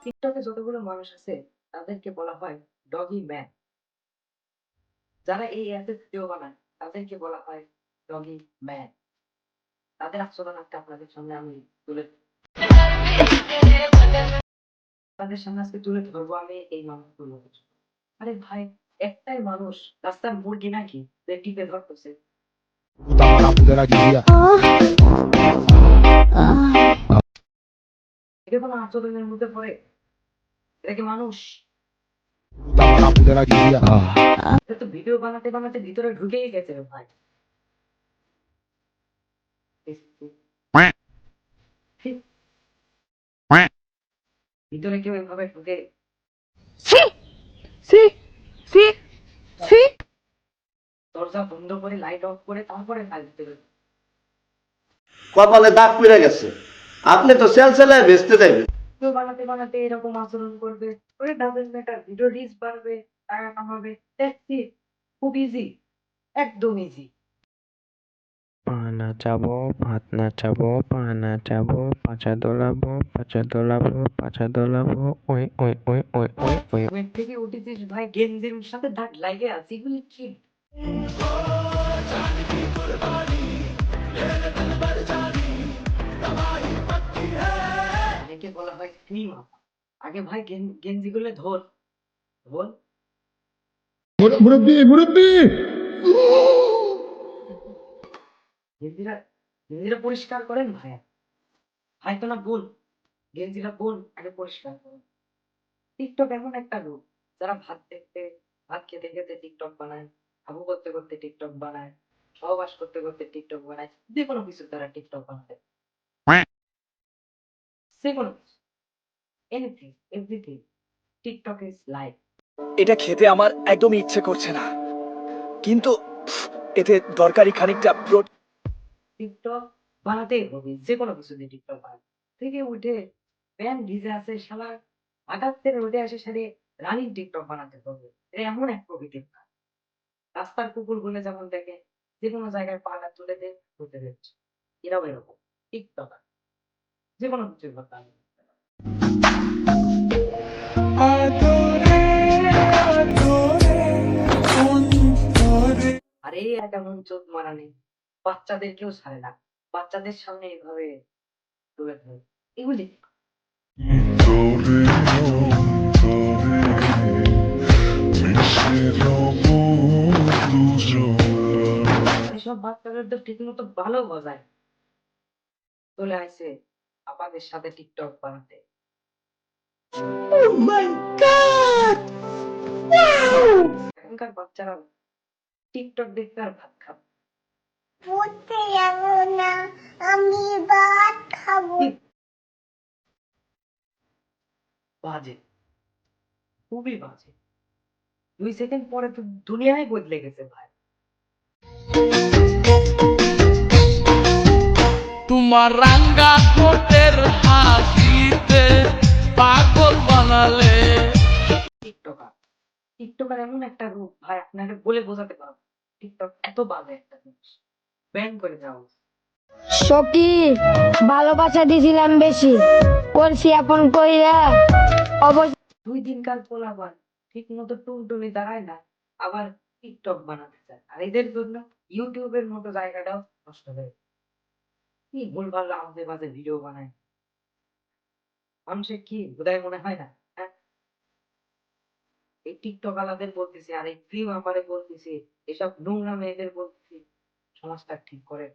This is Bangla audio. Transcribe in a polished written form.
টিকটকে যতগুলো মানুষ আছে তাদেরকে বলা হয় ডগি ম্যান। যারা এই অ্যাপে ভিডিও বানায় তাদেরকে বলা হয় ডগি ম্যান। তাদের আচরণ একটা আপনাদের সামনে আমি তুলে তাদের সামনে আজকে তুলে ধরবো আমি এই মানুষগুলো। আরে ভাই, একটাই মানুষ রাস্তার মুরগি নাকি যে টিপে ধরতেছে? Puta maraputa da guia. এটা কোনো আচরণের মধ্যে পড়ে? এটা কি মানুষ? Puta maraputa da guia. এটা তো ভিডিও বানাতে বানাতে ভিতরে ঢুকেই গেছে রে ভাই। ভিতরে কেউ এভাবে ঢুকে Sí, sí, sí, sí. দরজা বন্ধ করে লাইট অফ করে তারপরে কাজ দিতে হবে? কপালে দাগ পড়ে গেছে। আপনি তো সেল সেলায় বেচতে যাবেন। ভিডিও বানাতে বানাতে এরকম আচরণ করবে, ওরে ডাজন্ট ম্যাটার, ভিডিও রিচ বাড়বে, টাকা কামাবে, দ্যাটস ইট। খুব ইজি, একদম ইজি। পা নাচাবো, ভাত নাচাবো, পা নাচাবো, পাছা দোলাবো, পাছা দোলাবো, পাছা দোলাবো, ওই ওই ওই ওই ওই ওই। ঘুমের থেকে উঠেছিস ভাই, গেঞ্জির সাথে দাগ লাগে আছে, এগুলি কি? অনেকে বলা হয় ক্রিম। আগে ভাই গেঞ্জি গুলো ধর, ধর। মুরব্বি মুরব্বি গেঞ্জিরা গেঞ্জিরা পরিষ্কার করেন ভাই। ভাই তো না বোন, গেঞ্জিরা বোন আগে পরিষ্কার করেন। টিকটক এমন একটা রূপ, যারা ভাত খেতে খেতে টিকটক বানায়, হাগু করতে করতে টিকটক বানায়, সহবাস করতে করতে টিকটক বানায়, যে কোনো কিছু তারা টিকটক বানাতে, যে কোনো কিছু, anything, everything. TikTok is life. এটা খেতে আমার একদমই ইচ্ছে করছে না, কিন্তু এতে দরকারি খানিকটা প্রোটিন। টিকটক বানাতেই হবে, যে কোনো কিছু দিয়ে টিকটক বানায়। থেকে উঠে ব্যান্ড ডিজে আছে শালা, হঠাৎ করে উঠে আসে সাথে রানিং টিকটক বানাতে হবে। এটা এমন এক প্রকৃতির কাজ। রাস্তার কুকুর গুলো যেমন দেখে, যে কোনো জায়গায় পাটা তুলে দেয় ঘুরতে যাচ্ছে, এরাও এরকম টিকটক, যে কোনো কিছুর কথা। আরে এটা কেমন চোখ মারানি, বাচ্চাদের কেউ ছাড়ে না, বাচ্চাদের সামনে এইভাবে তুলে ধরে এগুলি। এসব বাচ্চাদের তো ঠিক মতো ভালো বোঝায়, চলে আসে আপাদের সাথে টিকটক বানাতে। Oh my god! Wow! এখনকার বাচ্চারা টিকটক দেখতে আর ভাত খাবে? পড়তে যাবো না, আমি ভাত খাবো। বাজে, খুবই বাজে। 2 সেকেন্ড পরে তো দুনিয়াই বদলে গেছে ভাই। তোমার রাঙ্গা ঠোঁটের হাসিতে পাগল বানালে। টিকটকার, টিকটকার এমন একটা রূপ ভাই, আপনাকে বলে বোঝাতে পারবো না। টিকটক এত বাজে একটা জিনিস, ব্যান করে দেওয়া উচিত। সখী, ভালোবাসা দিছিলাম বেশি, করছি আপন কইরা অবশ্য 2 দিনকার পোলাপান ঠিক মতো টুনটুনি দাঁড়ায় না, আবার টিকটক বানাতে চায়, আর এদের জন্য ইউটিউবের মতো জায়গাটাও নষ্ট হয়ে যায়। কি ভুলভাল আমাদের মাঝে ভিডিও বানায়, মানুষের কি বোধহয় মনে হয় না? হ্যাঁ, এই টিকটক আলাদের বলতেছি, আর এই ফিল্ম আমারে বলতেছি, এসব নোংরা মেয়েদের বলতেছি, সমাজটা ঠিক করে।